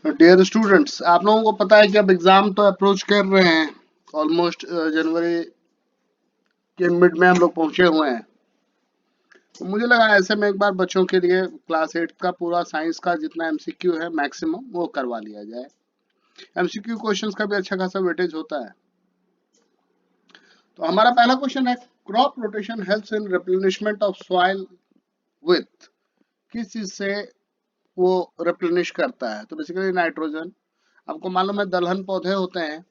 Dear students, आप लोगों को पता है कि अब एग्जाम तो अप्रोच कर रहे हैं। ऑलमोस्ट जनवरी के मिड में हम लोग पहुंचे हुए हैं। तो मुझे लगा ऐसे में एक बार बच्चों के लिए क्लास 8 का पूरा साइंस का जितना एमसीक्यू है मैक्सिमम वो करवा लिया जाए। एमसीक्यू क्वेश्चंस का भी अच्छा खासा वेटेज होता है। तो हमारा पहला क्वेश्चन है, crop rotation helps in replenishment of soil with. किस चीज से वो रिप्लेनिश करता है? तो बेसिकली नाइट्रोजन। आपको मालूम है दलहन पौधे होते हैं,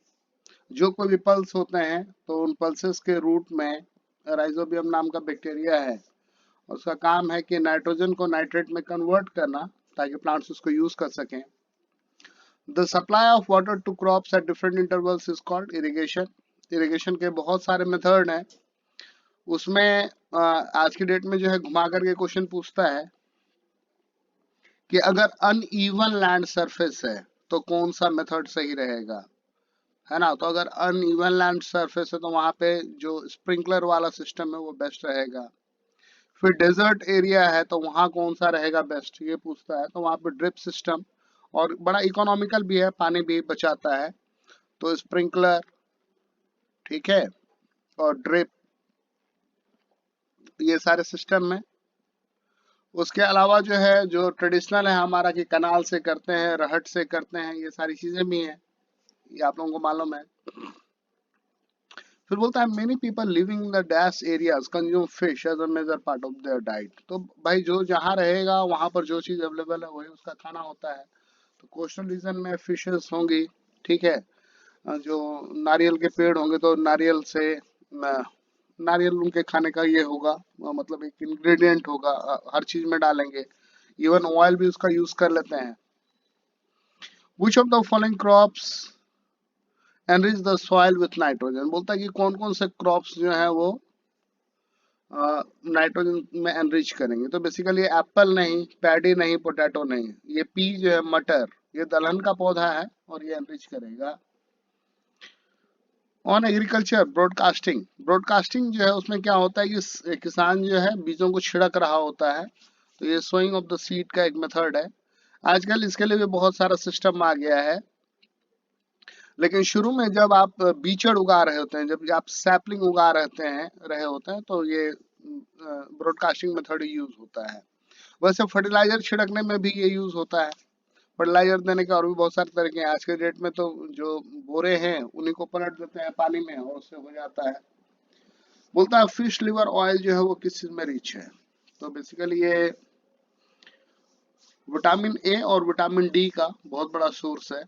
जो कोई भी पल्स होते हैं तो उन पल्सेस के रूट में राइजोबियम नाम का बैक्टीरिया है। उसका काम है कि नाइट्रोजन को नाइट्रेट में कन्वर्ट करना, ताकि प्लांट्स उसको यूज कर सकें। The supply of water to crops at different intervals is called irrigation. Irrigation के बहुत सारे मेथड हैं। उसमें आज की डेट में जो है घुमा करके क्वेश्चन पूछता है कि अगर अनइवन लैंड सरफेस है तो कौन सा मेथड सही रहेगा, है ना। तो अगर अनइवन लैंड सरफेस है तो वहां पे जो स्प्रिंकलर वाला सिस्टम है वो बेस्ट रहेगा। फिर डेजर्ट एरिया है तो वहां कौन सा रहेगा बेस्ट, ये पूछता है। तो वहां पे ड्रिप सिस्टम, और बड़ा इकोनॉमिकल भी है, पानी भी बचाता है, तो स्प्रिंकलर, ठीक है, और ड्रिप, ये सारे सिस्टम में। उसके अलावा जो है जो ट्रेडिशनल है हमारा कि कनाल से करते हैं, रहट से करते हैं, ये सारी चीजें भी हैं, ये आप लोगों को मालूम है। फिर बोलता है many people living in the dash areas consume fish as a major part of their diet. तो भाई जो जहाँ रहेगा वहां पर जो चीज अवेलेबल है वही उसका खाना होता है। तो कोस्टल रीजन में फिशेस होंगी, ठीक है। जो नारियल के पेड़ होंगे तो नारियल से नारियल उनके खाने का ये होगा, मतलब एक इंग्रेडिएंट होगा, हर चीज में डालेंगे। इवन ऑयल भी उसका यूज कर लेते हैं। Which of the following crops enrich the soil with nitrogen. बोलता है कि कौन कौन से क्रॉप्स जो है वो नाइट्रोजन में एनरिच करेंगे। तो बेसिकली एप्पल नहीं, पैडी नहीं, पोटैटो नहीं, ये पी जो है मटर, ये दलहन का पौधा है और ये एनरिच करेगा। On agriculture broadcasting. ब्रॉडकास्टिंग जो है उसमें क्या होता है कि किसान जो है बीजों को छिड़क रहा होता है, तो ये सोइंग ऑफ द सीड का एक मेथड है। आजकल इसके लिए भी बहुत सारा सिस्टम आ गया है, लेकिन शुरू में जब आप बीचड़ उगा रहे होते हैं, जब आप सैपलिंग उगा रहे होते हैं तो ये ब्रॉडकास्टिंग मेथड यूज होता है। वैसे फर्टिलाइजर छिड़कने में भी ये यूज होता है। फर्टिलाइजर देने के और भी बहुत सारे तरीके हैं। आज के डेट में तो जो बोरे हैं उन्हीं को पलट देते हैं पानी में और उससे हो जाता है। बोलता है फिश लिवर ऑयल जो है वो किस चीज में रिच है। तो बेसिकली ये विटामिन ए और विटामिन डी का बहुत बड़ा सोर्स है।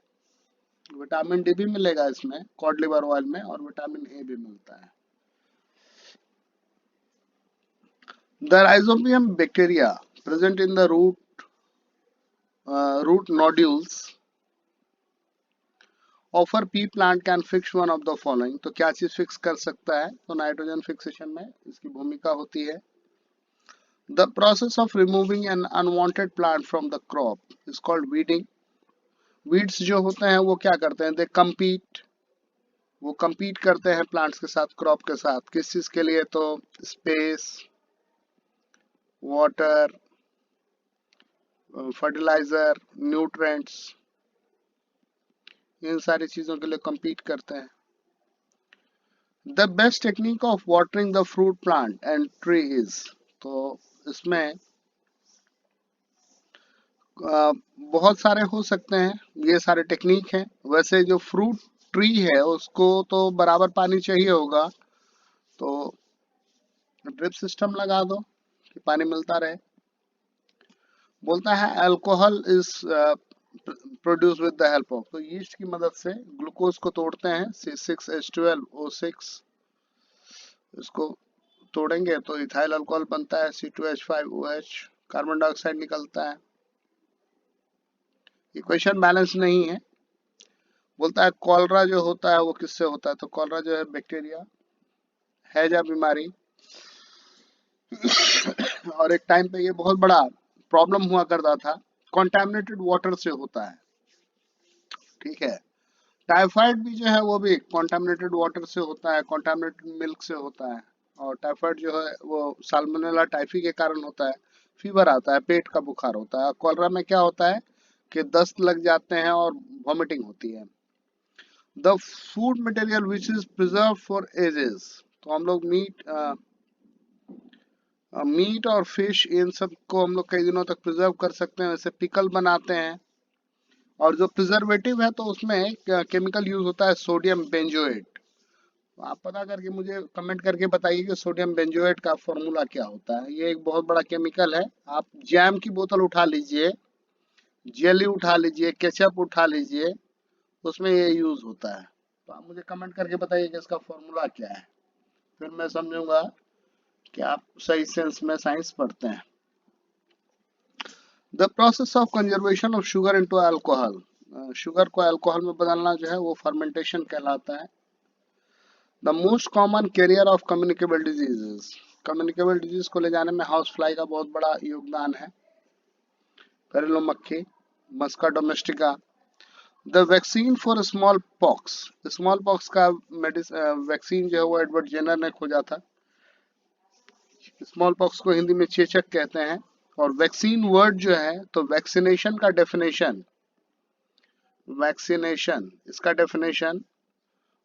विटामिन डी भी मिलेगा इसमें कॉड लिवर ऑयल में, और विटामिन ए भी मिलता है। The rhizobium bacteria present in the root nodules of a pea plant can fix one of the following. तो क्या चीज फिक्स कर सकता है? तो नाइट्रोजन फिक्सेशन में इसकी भूमिका होती है। The process of removing an unwanted plant from the crop is called weeding. Weeds जो होते हैं वो क्या करते हैं? दे कम्पीट, वो कम्पीट करते हैं प्लांट्स के साथ, क्रॉप के साथ। किस चीज के लिए? तो स्पेस, वाटर, फर्टिलाइजर, न्यूट्रेंट्स, इन सारी चीजों के लिए कम्पीट करते हैं। The best technique of watering the fruit plant and tree is. तो इसमें बहुत सारे हो सकते हैं, ये सारे टेक्निक हैं। वैसे जो फ्रूट ट्री है उसको तो बराबर पानी चाहिए होगा, तो ड्रिप सिस्टम लगा दो कि पानी मिलता रहे। बोलता है alcohol is produce with the help of. तो यीस्ट की मदद से ग्लूकोज को तोड़ते हैं, C6H12O6। इसको तोड़ेंगे तो इथाइल अल्कोहल बनता है, C2H5OH, कार्बन डाइऑक्साइड निकलता है। इक्वेशन बैलेंस नहीं है। बोलता है कॉलरा जो होता है वो किससे होता है? तो कॉलरा जो है बैक्टीरिया, हैजा बीमारी, और एक टाइम पे ये बहुत बड़ा प्रॉब्लम हुआ करता था, कॉन्टेमिनेटेड वाटर से होता है, ठीक है। टाइफाइड भी जो है वो भी कॉन्टेमिनेटेड वाटर से होता है, कॉन्टेमिनेटेड मिल्क से होता है। और टाइफाइड जो है वो साल्मोनेला टाइफी के कारण होता है। फीवर आता है, पेट का बुखार होता है। कॉलरा में क्या होता है? कि दस्त लग जाते हैं और वॉमिटिंग होती है। The food material which is preserve for ages, तो हम लोग मीट और फिश इन सब को हम लोग कई दिनों तक प्रिजर्व कर सकते हैं, जैसे पिकल बनाते हैं। और जो प्रिजर्वेटिव है तो उसमें केमिकल यूज होता है सोडियम बेंजोएट। आप पता करके मुझे कमेंट करके बताइए कि सोडियम बेंजोएट का फॉर्मूला क्या होता है। ये एक बहुत बड़ा केमिकल है। आप जैम की बोतल उठा लीजिए, जेली उठा लीजिए, केचप उठा लीजिए, उसमें ये यूज होता है। तो आप मुझे कमेंट करके बताइए कि इसका फॉर्मूला क्या है, फिर मैं समझूंगा कि आप सही सेंस में साइंस पढ़ते हैं। The process of conservation of sugar into alcohol, sugar को अल्कोहल में बदलना जो है वो फर्मेंटेशन कहलाता है। The most common carrier of communicable diseases, communicable disease को ले जाने में हाउस फ्लाई का बहुत बड़ा योगदान है। घरेलू मक्खी, Musca domestica. The vaccine for smallpox, smallpox का वैक्सीन जो है वो एडवर्ड जेनर ने खोजा था। स्मॉल पॉक्स को हिंदी में चेचक कहते हैं। और वैक्सीन वर्ड जो है तो वैक्सीनेशन का डेफिनेशन, वैक्सीनेशन इसका डेफिनेशन।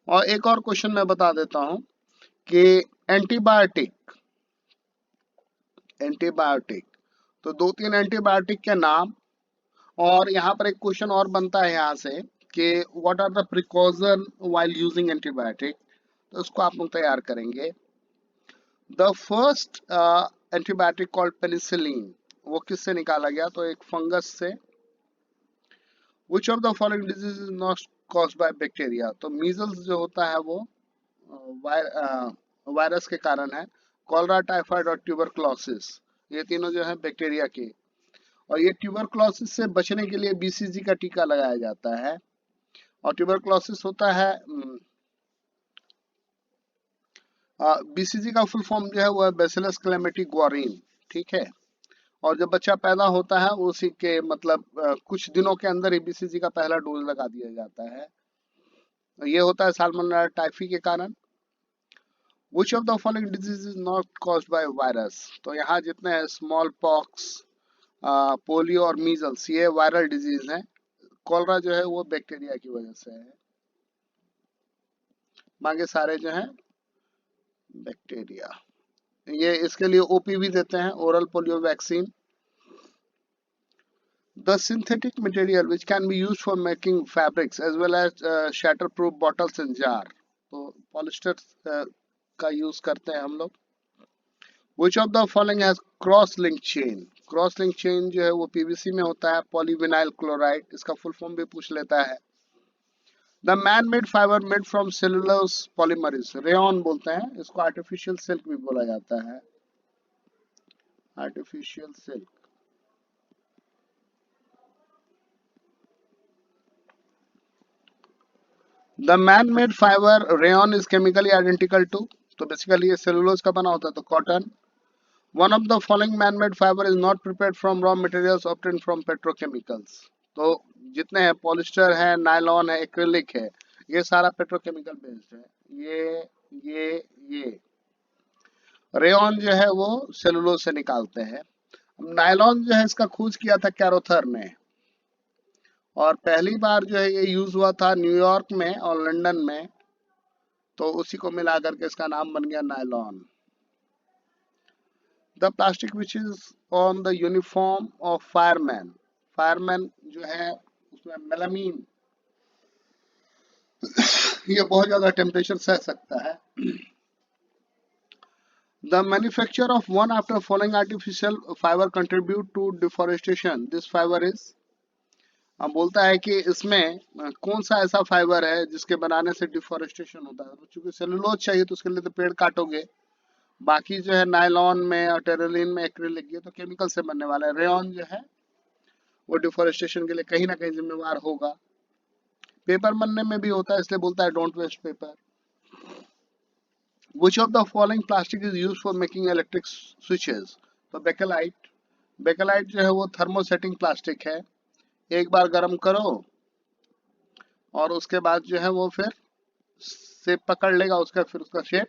और एक और क्वेश्चन मैं बता देता हूं कि एंटीबायोटिक, एंटीबायोटिक तो दो तीन एंटीबायोटिक के नाम। और यहाँ पर एक क्वेश्चन और बनता है यहाँ से कि what are the precaution while using antibiotic, तो उसको आप लोग तैयार करेंगे। The first antibiotic called penicillin, वो किससे निकाला गया, तो एक फंगस से। Which of the following disease is not caused by bacteria, तो मीजल्स जो होता है वो वायरस के कारण है। कॉलरा, टाइफाइड और ट्यूबरक्लोसिस, ये तीनों जो है बैक्टीरिया के। और ये ट्यूबरक्लोसिस से बचने के लिए बीसीजी का टीका लगाया जाता है। और ट्यूबरक्लोसिस होता है बीसीजी का फुल फॉर्म जो है वो है बैसिलस क्लैमिटी ग्वारीन, ठीक है। और जब बच्चा पैदा होता है उसी के मतलब कुछ दिनों के अंदर ही बीसीजी का पहला डोज लगा दिया जाता है। ये होता है साल्मोनेला टाइफी के कारण। विच of the following disease is not caused by virus, तो यहाँ जितने हैं स्मॉल पॉक्स, पोलियो और मीजल्स, ये वायरल डिजीज हैं। कॉलरा जो है वो बैक्टीरिया की वजह से है। बाकी सारे जो हैं बैक्टीरिया। ये इसके लिए ओपी भी देते हैं, oral polio vaccine. The synthetic material which can be used for making fabrics as well as shatterproof bottles and jar, तो पॉलिस्टर का यूज करते हैं हम लोग। Which of the following has cross link chain, cross link chain जो है वो PVC में होता है, पॉलीविनाइल क्लोराइड, इसका फुल फॉर्म भी पूछ लेता है। The man made fibre made from cellulose polymerase, rayon बोलते हैं इसको, आर्टिफिशियल सिल्क भी बोला जाता है, artificial silk. The man made fibre rayon is chemically identical to, तो बेसिकली ये सेलुलोज का बना होता है, तो cotton. One of the following man made fibre is not prepared from raw materials obtained from petrochemicals, तो जितने हैं पॉलिस्टर है, नायलॉन है, एक्रिलिक है, ये सारा पेट्रोकेमिकल बेस्ड है। ये रेयन जो है वो सेलुलोज से निकालते हैं। नायलॉन जो है इसका खोज किया था कैरोथर ने, और पहली बार जो है ये यूज हुआ था न्यूयॉर्क में और लंदन में, तो उसी को मिला करके इसका नाम बन गया nylon. The plastic which is on the uniform of fireman, fireman जो है उसमें मेलामीन, ये बहुत ज्यादा टेम्परेचर सह सकता है। The manufacture of one after following artificial fibre contribute to deforestation, this fibre is, बोलता है कि इसमें कौन सा ऐसा फाइबर है जिसके बनाने से डिफॉरेस्टेशन होता है। तो चूंकि सेलुलोज चाहिए तो उसके लिए तो पेड़ काटोगे, बाकी जो है नायलॉन में और टेरेलिन में एक्रिलिक, ये तो केमिकल से बनने वाला है। रेयन जो है वो डिफॉरेस्टेशन के लिए कहीं ना कहीं जिम्मेवार होगा। पेपर बनने में भी होता है, इसलिए बोलता है don't waste paper. Which of the following plastic is use for making electric switches, तो बेकेलाइट, बेकेलाइट जो है वो थर्मोसेटिंग प्लास्टिक है, एक बार गर्म करो और उसके बाद जो है वो फिर शेप पकड़ लेगा उसका, फिर उसका शेप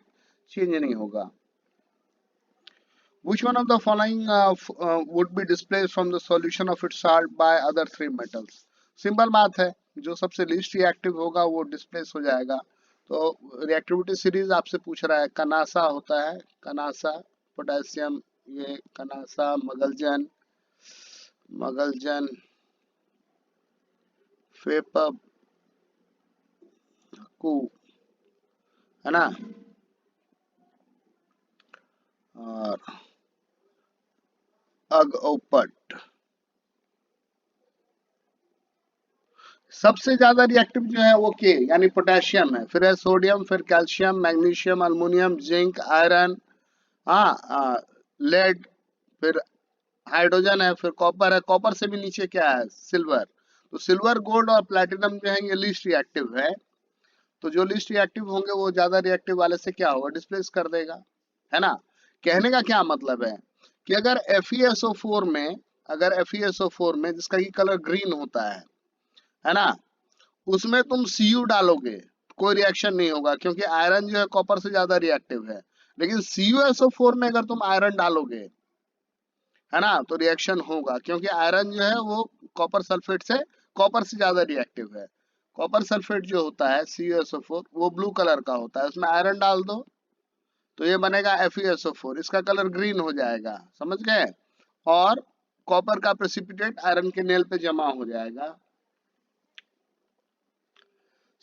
चेंज नहीं होगा। Which one of the following would be displaced from the solution of its salt by other three metals? Simple बात है, जो सबसे लीस्ट रिएक्टिव होगा वो डिस्प्लेस हो जाएगा। तो रिएक्टिविटी सीरीज आपसे पूछ रहा है, कनासा होता है, कनासा, पोटेशियम, ये कनासा, मगलजन, मगलजन, फेपब, कू, है ना, और अगओपट। सबसे ज्यादा रिएक्टिव जो है वो के यानी पोटेशियम है, फिर है सोडियम, फिर calcium, magnesium, aluminium, zinc, iron, हाँ, लेड, फिर हाइड्रोजन है, फिर कॉपर है, कॉपर से भी नीचे क्या है, सिल्वर। तो सिल्वर, गोल्ड और प्लैटिनम जो है ये लीस्ट रिएक्टिव है। तो जो लीस्ट रिएक्टिव होंगे वो ज्यादा रिएक्टिव वाले से क्या होगा, डिस्प्लेस कर देगा, है ना। कहने का क्या मतलब है कि अगर FeSO4 में, अगर FeSO4 में जिसका की कलर ग्रीन होता है ना, उसमें तुम Cu डालोगे, कोई रिएक्शन नहीं होगा, क्योंकि आयरन जो है कॉपर से ज्यादा रिएक्टिव है। लेकिन CuSO4 में अगर तुम आयरन डालोगे, है ना, तो रिएक्शन होगा, क्योंकि आयरन जो है वो कॉपर सल्फेट से, कॉपर से ज्यादा रिएक्टिव है। कॉपर सल्फेट जो होता है CuSO4 वो ब्लू कलर का होता है, उसमें आयरन डाल दो तो ये बनेगा FeSO4, इसका कलर ग्रीन हो जाएगा, समझ गए। और कॉपर का प्रेसिपिटेट आयरन के नेल पे जमा हो जाएगा।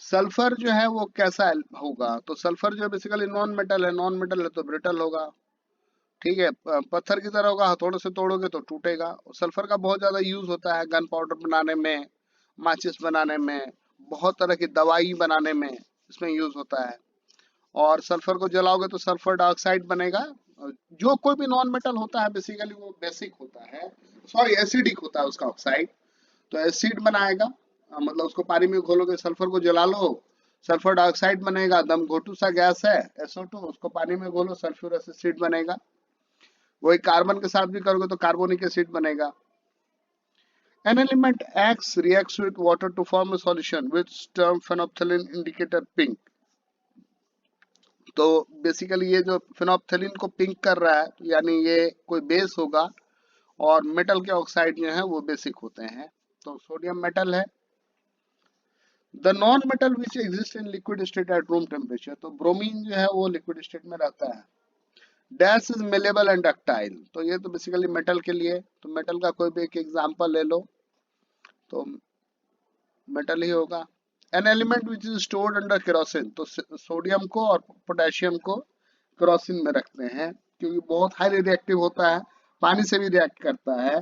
सल्फर जो है वो कैसा होगा, तो सल्फर जो बेसिकली नॉन मेटल है, नॉन मेटल है तो ब्रिटल होगा, ठीक है, पत्थर की तरह होगा, हथौड़े से तोड़ोगे तो टूटेगा। सल्फर का बहुत ज्यादा यूज होता है गन पाउडर बनाने में, माचिस बनाने में, बहुत तरह की दवाई बनाने में इसमें यूज होता है। और सल्फर को जलाओगे तो सल्फर डाइऑक्साइड बनेगा। जो कोई भी नॉन मेटल होता है बेसिकली वो बेसिक होता है, सॉरी एसिडिक होता है उसका ऑक्साइड, तो एसिड बनाएगा। मतलब उसको पानी में घोलोगे, सल्फर को जला लो, सल्फर डाइऑक्साइड बनेगा, दम घोटू सा गैस है SO2, उसको पानी में घोलो, सल्फ्यूरस एसिड बनेगा। वही कार्बन के साथ भी करोगे तो कार्बोनिक एसिड बनेगा। An element X reacts with water to form a solution which term phenolphthalein indicator pink। तो बेसिकली ये जो फिनोप्थेलिन को पिंक कर रहा है यानी ये कोई बेस होगा, और मेटल के ऑक्साइड जो है वो बेसिक होते हैं। तो सोडियम मेटल है। The non metal which exist in liquid state at room temperature, तो ब्रोमीन जो है वो लिक्विड स्टेट में रहता है। Dash is malleable and ductile, तो ये तो बेसिकली मेटल के लिए, तो मेटल का कोई भी एक एग्जांपल ले लो तो मेटल ही होगा। An element which is stored under kerosene, तो सोडियम को और पोटेशियम को केरोसिन में रखते हैं क्योंकि बहुत हाईली रिएक्टिव होता है, पानी से भी रिएक्ट करता है।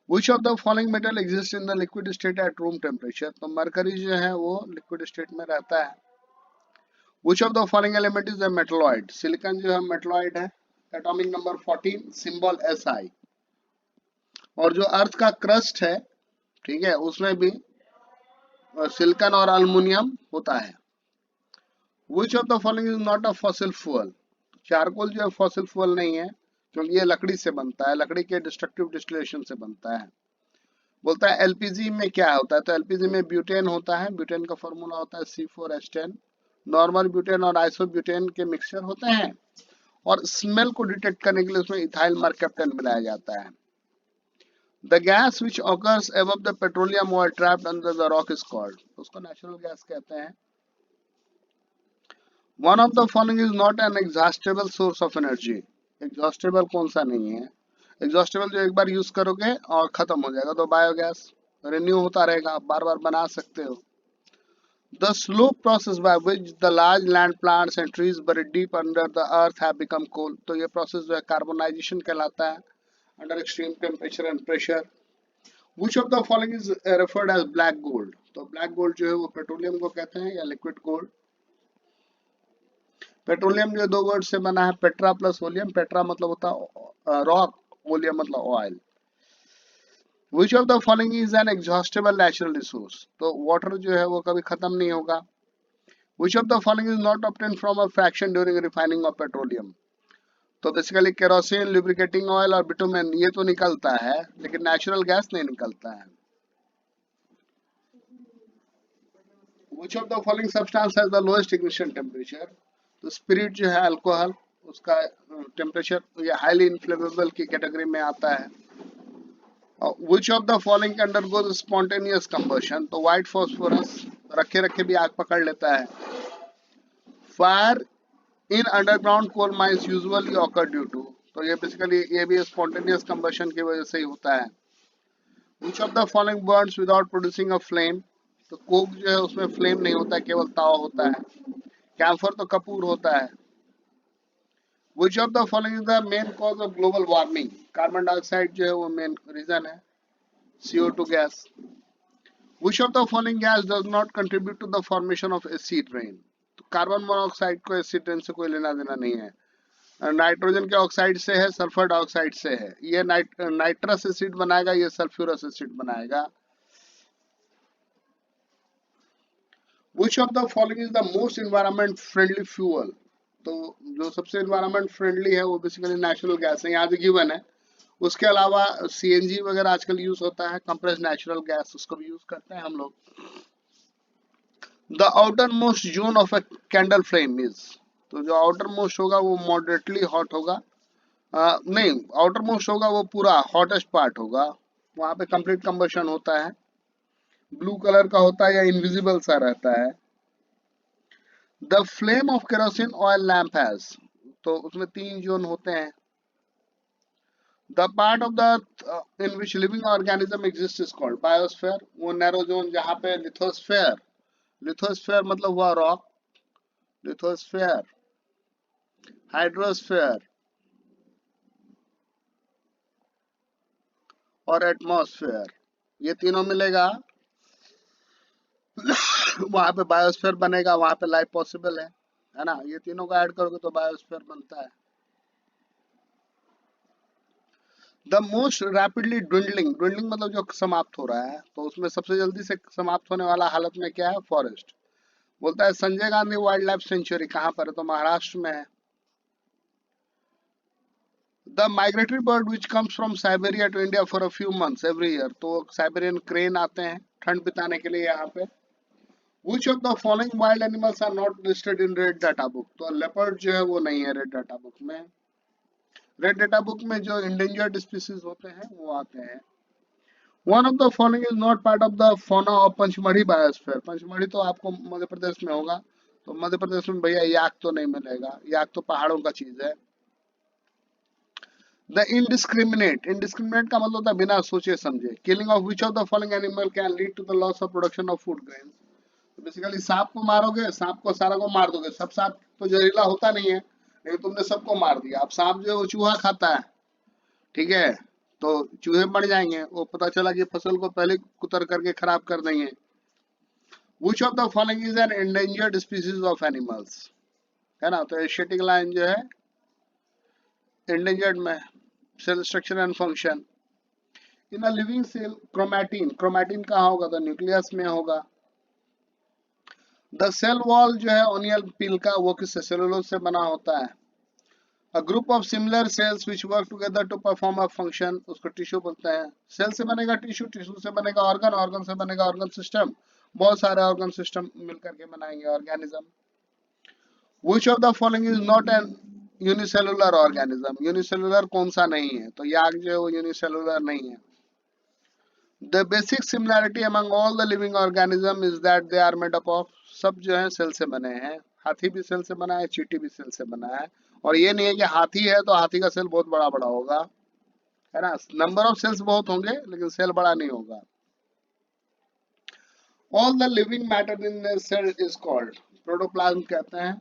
Which of the following metal exists in the liquid state at room temperature, तो मरकरी जो है वो लिक्विड स्टेट में रहता है। Which of the following element is a metalloid, silicon जो है मेटलॉइड है, एटॉमिक नंबर 14, सिंबल Si। और जो अर्थ का क्रस्ट है, ठीक है, उसमें भी सिलिकॉन और अल्मुनियम होता है। Which of the following is not a fossil fuel, charcoal जो है फॉसिल फ्यूल नहीं है, क्योंकि ये लकड़ी से बनता है, लकड़ी के डिस्ट्रक्टिव डिस्टिलेशन से बनता है। बोलता है एलपीजी में क्या होता है, तो एलपीजी में ब्यूटेन होता है, ब्यूटेन का फॉर्मूला होता है C4H10। नॉर्मल ब्यूटेन और आइसोब्यूटेन के मिक्सचर होते हैं, और स्मेल को डिटेक्ट करने के लिए उसमें इथाइल मरकैप्टन मिलाया जाता है। The gas which occurs above the petroleum oil trapped under the rock is called, उसको नेचुरल गैस कहते हैं। One of the following is not an exhaustible source of energy, exhaustible कौन सा नहीं है, एग्जॉस्टेबल जो एक बार यूज करोगे और खत्म हो जाएगा, तो बायोगैस रिन्यू होता रहेगा, आप बार बार बना सकते हो। The slow process by which the large land plants and trees buried deep under the earth have become coal, तो ये प्रोसेस जो है कार्बोनाइजेशन कहलाता है, under extreme temperature and pressure. Which of the following is referred as black gold, तो black gold जो है वो पेट्रोलियम को कहते हैं या लिक्विड गोल्ड। पेट्रोलियम जो दो वर्ड से बना है, पेट्रा प्लस ओलियम, पेट्रा मतलब होता है रॉक, ओलियम मतलब oil. Which of the following is an exhaustible natural resource, तो वाटर जो है वो कभी खत्म नहीं होगा। Which of the following is not obtained from a fraction during refining of petroleum, तो बेसिकली केरोसिन, लुब्रिकेटिंग ऑयल और बिटुमेन ये तो निकलता है, लेकिन नेचुरल गैस नहीं निकलता है। Which of the following substance has the lowest ignition temperature, तो स्पिरिट जो है अल्कोहल, उसका टेम्परेचर ये हाईली इन्फ्लेमेबल की कैटेगरी में आता है। Which of the following undergoes spontaneous combustion, तो व्हाइट फॉस्फोरस रखे रखे भी आग पकड़ लेता है। Fire in underground coal mines usually occur due to, तो ये बेसिकली ये भी स्पॉन्टेनियस कंबशन की वजह से ही होता है। Which of the following Burns without producing a flame, तो कोक जो है उसमें फ्लेम नहीं होता है, केवल ताव होता है। कैम्फर तो कपूर होता है। Which of the following is the main cause of global warming, carbon dioxide जो है वो मेन रीजन है, CO2 gas. Which of the following gas does not contribute to the formation of acid rain, तो carbon monoxide को acid rain से कोई लेना देना नहीं है। नाइट्रोजन के ऑक्साइड से है, सल्फर डाइऑक्साइड से है। ये नाइट्रस एसिड बनाएगा, ये सल्फ्यूरस एसिड बनाएगा। विच of the following is the most environment friendly fuel, तो जो सबसे एनवायरमेंट फ्रेंडली है वो बेसिकली नेचुरल गैस है, यहाँ भी गिवन है। उसके अलावा CNG वगैरह आजकल यूज होता है, कंप्रेस्ड नेचुरल गैस, उसको भी यूज करते हैं हम लोग। The outer most zone of a candle flame is, तो जो आउटर मोस्ट होगा वो मॉडरेटली हॉट होगा, नहीं आउटर मोस्ट होगा वो पूरा हॉटेस्ट पार्ट होगा, वहां पे कंप्लीट कंबशन होता है, ब्लू कलर का होता है या इनविजिबल सा रहता है। The flame of kerosene oil lamp has, तो उसमें 3 जोन होते हैं। The part of the in which living organism exist is called biosphere, वो नैरो जोन जहाँ पे लिथोस्फेयर, लिथोस्फेयर मतलब हुआ रॉक, लिथोस्फेयर, हाइड्रोस्फेयर और एटमॉस्फेयर, ये तीनों मिलेगा वहां पे बायोस्फीयर बनेगा, वहां पे लाइफ पॉसिबल है ना। ये तीनों को ऐड करोगे तो बायोस्फीयर बनता है। The most rapidly dwindling, dwindling मतलब जो समाप्त हो रहा है, तो उसमें सबसे जल्दी से समाप्त होने वाला हालत में क्या है, फॉरेस्ट। बोलता है Sanjay Gandhi wild life sanctuary कहाँ पर है, तो महाराष्ट्र में है। The migratory bird which comes from Siberia to India for a few months every year, तो साइबेरियन क्रेन आते हैं ठंड बिताने के लिए यहाँ पे। Which of the following wild animals are not listed in red data book, तो लेपर्ड जो है वो नहीं है रेड डाटा बुक में। रेड डाटा बुक में जो इंडेंजर्ड स्पीसीज होते हैं वो आते हैं। One of the following is not part of the fauna of Pachmarhi biosphere, Pachmarhi तो आपको मध्य प्रदेश में होगा, तो मध्य प्रदेश में भैया याक तो नहीं मिलेगा, याक तो पहाड़ों का चीज है। द इनडिस्क्रिमिनेट, इनडिस्क्रिमिनेट का मतलब होता है बिना सोचे समझे। Killing of which of the following animal can lead to the loss of production of food grain, तो बेसिकली सांप को मारोगे, सांप को सारा को मार दोगे, सब सांप तो जहरीला होता नहीं है, लेकिन तुमने सबको मार दिया। अब सांप जो है वो चूहा खाता है, ठीक है, तो चूहे मर जाएंगे, वो पता चला कि फसल को पहले कुतर करके खराब कर देंगे। Which of the following is an endangered species of animals, है ना, तो एशियाटिक लायन जो है एंडेंजर्ड में। Cell structure and function, in a living cell chromatin, chromatin कहाँ होगा, तो न्यूक्लियस में होगा। द सेल वॉल जो है ओनियल पील का, वो किससे, सेलुलोज से बना होता है। A group of similar cells which work together to perform a function, उसको टिश्यू बोलते हैं। सेल से बनेगा टिश्यू, टिश्यू से बनेगा ऑर्गन, ऑर्गन से बनेगा ऑर्गन सिस्टम, बहुत सारे ऑर्गन सिस्टम मिलकर के बनाएंगे organism. Which of the following is not an unicellular organism, unicellular कौन सा नहीं है, तो याक जो है वो यूनिसेलुलर नहीं है। The basic similarity among all the living organism is that they are made up of, सब जो है सेल से बने हैं। हाथी भी सेल से बना है, चींटी भी सेल से बना है, और ये नहीं है कि हाथी है तो हाथी का सेल बहुत बड़ा बड़ा होगा, है ना, नंबर ऑफ सेल्स बहुत होंगे लेकिन सेल बड़ा नहीं होगा। All the living matter in cell is called protoplasm कहते हैं।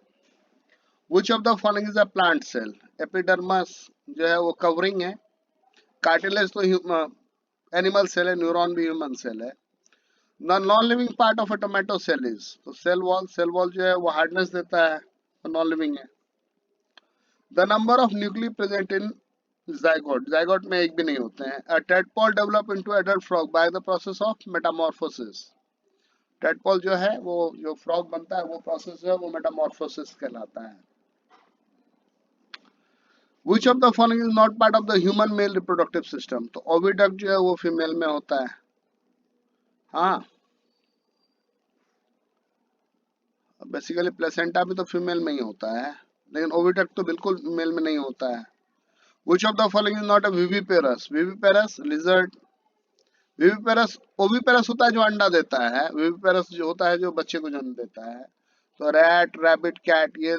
Which of the following is a plant cell, epidermis जो है वो कवरिंग है, कार्टिलेज तो एनिमल सेल है, न्यूरॉन भी ह्यूमन सेल है। The non living part of a tomato cell is, तो सेल वॉल, सेल वॉल जो है वो हार्डनेस देता है, तो नॉन लिविंग है। The number of nuclei present in zygote, zygote में एक भी नहीं होते हैं। A tadpole develop into adult frog by the process of metamorphosis, tadpole जो है वो जो फ्रॉग बनता है वो प्रोसेस जो है वो मेटामॉर्फोसिस कहलाता है। Which of the following is not part of the human male reproductive system, तो ओविडक्ट जो है वो फीमेल में होता है। हाँ, बेसिकली प्लेसेंटा भी तो फीमेल में ही होता है। लेकिन ओविडक्ट तो बिल्कुल मेल में नहीं होता है। Which of the following is not a viviparous? Viviparous lizard, viviparous oviparous होता है जो अंडा देता है, विविपेरस जो होता है जो बच्चे को जन्म देता है। तो रैट, रैबिट, कैट ये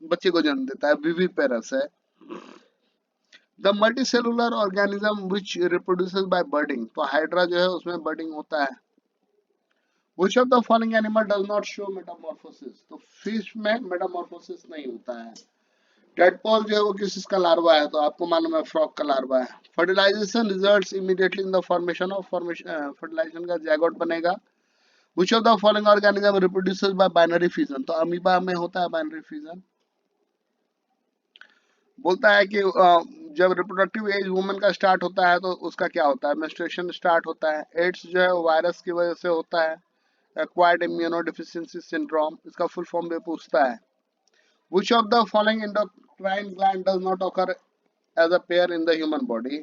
बच्चे को जन्म देता है, विविपेरस है। The multicellular organism which reproduces by budding, तो हाइड्रा जो है उसमें बर्डिंग होता है। Which of the following animal does not show metamorphosis, तो फिश में मेटामॉर्फोसिस नहीं होता है। टेडपोल जो है वो किस का लार्वा है, तो आपको मालूम है फ्रॉग का लार्वा है। Fertilization results immediately in the formation of fertilization का जैगोट बनेगा। Which of the following organism reproduces by binary fission, तो अमीबा में होता है बाइनरी फिजन। बोलता है कि जब रिप्रोडक्टिव एज वुमेन का स्टार्ट होता है तो उसका क्या होता है, मेंस्ट्रुएशन स्टार्ट होता है। एड्स जो है वायरस की वजह से होता है। एक्वायर्ड इम्यूनोडेफिशिएंसी सिंड्रोम, इसका फुल फॉर्म भी पूछता है। Which of the following endocrine gland does not occur as a pair in the human body,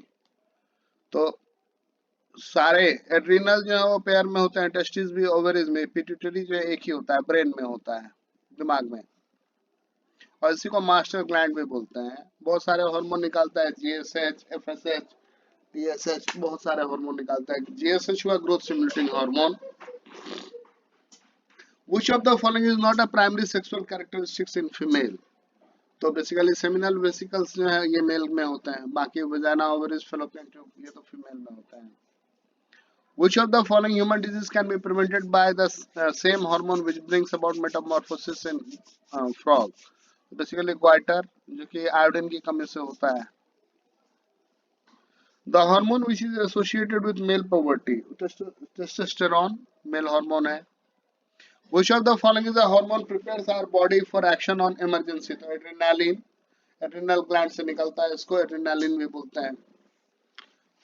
तो सारे एड्रिनल जो है वो पेयर में होते हैं, टेस्टिस भी ओवरीज में, पिट्यूटरी जो है एक ही होता है, ब्रेन में होता है, दिमाग में। और इसी को मास्टर ग्लैंड भी बोलते हैं। बहुत सारे हार्मोन निकालता है, जीएसएच, एफएसएच, टीएसएच, बहुत सारे हार्मोन निकालता है। जीएसएच हुआ growth stimulating hormone. Which of the following is not a primary sexual characteristics in female, तो बेसिकली सेमिनल वेसिकल्स जो है ये मेल में होते हैं, बाकी वजाना, ओवरीज, फैलोपियन ट्यूब ये तो फीमेल में होता है। Which of the following human disease can be prevented by the same hormone which brings about metamorphosis in frog? Basically goiter, जो कि आयोडीन की कमी से होता है। The hormone which is associated with male poverty, testosterone, male hormone है। Which of the following is a hormone prepares our body for action on emergency? तो adrenaline, adrenal gland से निकलता है, इसको एड्रेनालिन भी बोलते हैं।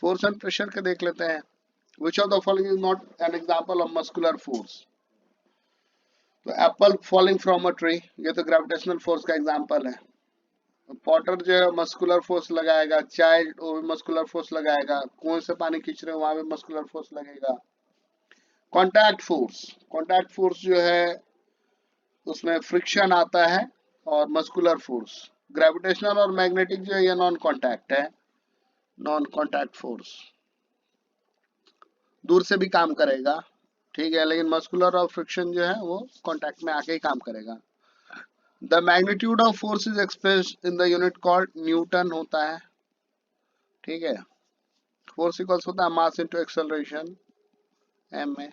फोर्स एंड प्रेशर के देख लेते हैं। Which of the following is not an example of muscular force? तो Apple falling from a tree, ये तो ग्रेविटेशनल फोर्स का एग्जांपल है। पॉटर जो है मस्कुलर फोर्स लगाएगा, चाइल्ड वो भी मस्कुलर फोर्स लगाएगा, कुएं से पानी खींच रहे हो वहां भी मस्कुलर फोर्स लगेगा। कॉन्टैक्ट फोर्स, कॉन्टैक्ट फोर्स जो है उसमें फ्रिक्शन आता है, और मस्कुलर फोर्स, ग्रेविटेशनल और मैग्नेटिक जो है ये नॉन कॉन्टैक्ट है, नॉन कॉन्टैक्ट फोर्स, दूर से भी काम करेगा, ठीक है, लेकिन मस्कुलर और फ्रिक्शन जो है वो कॉन्टैक्ट में आके ही काम करेगा। The magnitude of force is expressed in the unit called Newton होता है, ठीक है। फोर्स इक्वल्स होता है मास इनटू एक्सेलरेशन, एम में।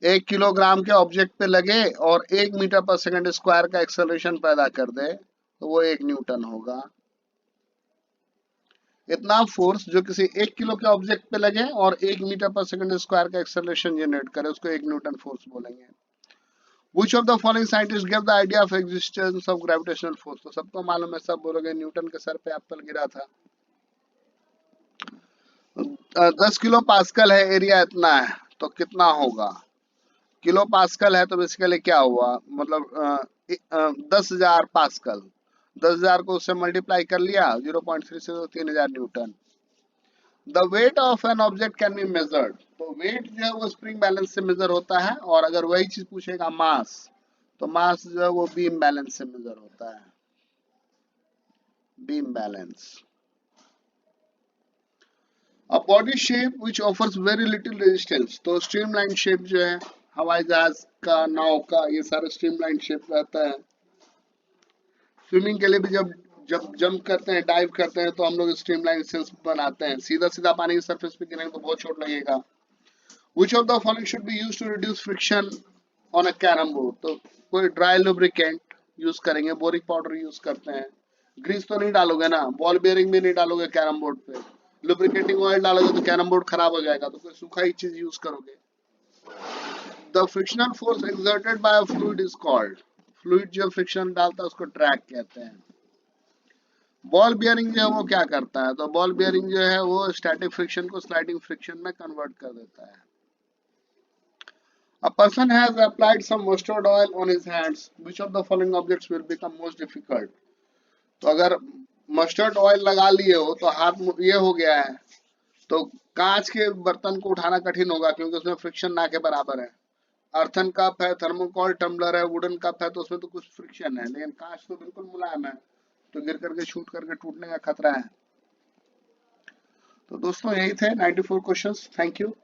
1 किलोग्राम के ऑब्जेक्ट पे लगे और 1 मीटर पर सेकंड स्क्वायर का एक्सेलरेशन पैदा कर दे तो वो 1 न्यूटन होगा। इतना फोर्स जो किसी 1 किलो के ऑब्जेक्ट पे लगे और 1 मीटर पर सेकंड स्क्वायर का एक्सेलरेशन जनरेट करे उसको 1 न्यूटन फोर्स बोलेंगे। Which of the following scientists gave the idea of existence of gravitational force? तो सबको मालूम है, सब बोलोगे न्यूटन के सर पे एप्पल गिरा था। 10 किलो पास्कल है, एरिया इतना है, तो कितना होगा? किलो पास्कल है तो बेसिकली क्या हुआ, मतलब 10,000 पास्कल, 10,000 को उससे मल्टीप्लाई कर लिया 0.3 से, तो 3,000 Newton. The weight of an object can be measured, तो वेट जो है वो स्प्रिंग बैलेंस से मेजर होता है, और अगर वही चीज पूछेगा मास, तो मास जो है वो बीम बैलेंस से मेजर होता है, beam balance. A body shape which offers very little resistance, तो स्ट्रीमलाइन शेप जो है हवाई जहाज का, नाव का, ये सारे स्ट्रीमलाइन शेप रहता है। स्विमिंग के लिए भी जब जब जंप करते हैं, डाइव करते हैं, तो हम लोग स्ट्रीमलाइन सेंस बनाते हैं, सीधा सीधा पानी की सरफेस पे गिरेंगे तो बहुत चोट लगेगा। Which of the following should be used to reduce friction on a carrom board, तो कोई ड्राई लुब्रिकेंट यूज करेंगे, बोरिक पाउडर यूज करते हैं। ग्रीस तो नहीं डालोगे ना, बॉल बेयरिंग भी नहीं डालोगे कैरम बोर्ड पे, लुब्रिकेटिंग ऑयल डालोगे तो कैरम बोर्ड खराब हो जाएगा, तो कोई सूखा ही चीज यूज करोगे। The frictional force exerted by a fluid is called, fluid जो फ्रिक्शन डालता है उसको ड्रैग कहते हैं। बॉल बियरिंग जो है वो क्या करता है, तो बॉल बियरिंग जो है वो स्टैटिक फ्रिक्शन को स्लाइडिंग फ्रिक्शन में कन्वर्ट कर देता है। A person has applied some mustard oil on his hands. Which of the following objects will become most difficult? तो अगर मस्टर्ड ऑयल लगा लिए हो तो हाथ ये हो गया है, तो कांच के बर्तन को उठाना कठिन होगा क्योंकि उसमें फ्रिक्शन ना के बराबर है। अर्थन कप है, थर्मोकॉल टम्बलर है, वुडन कप है, तो उसमें तो कुछ फ्रिक्शन है, लेकिन कांच तो बिल्कुल मुलायम है, तो गिर करके छूट करके टूटने का खतरा है। तो दोस्तों यही थे 94 क्वेश्चंस। Thank you.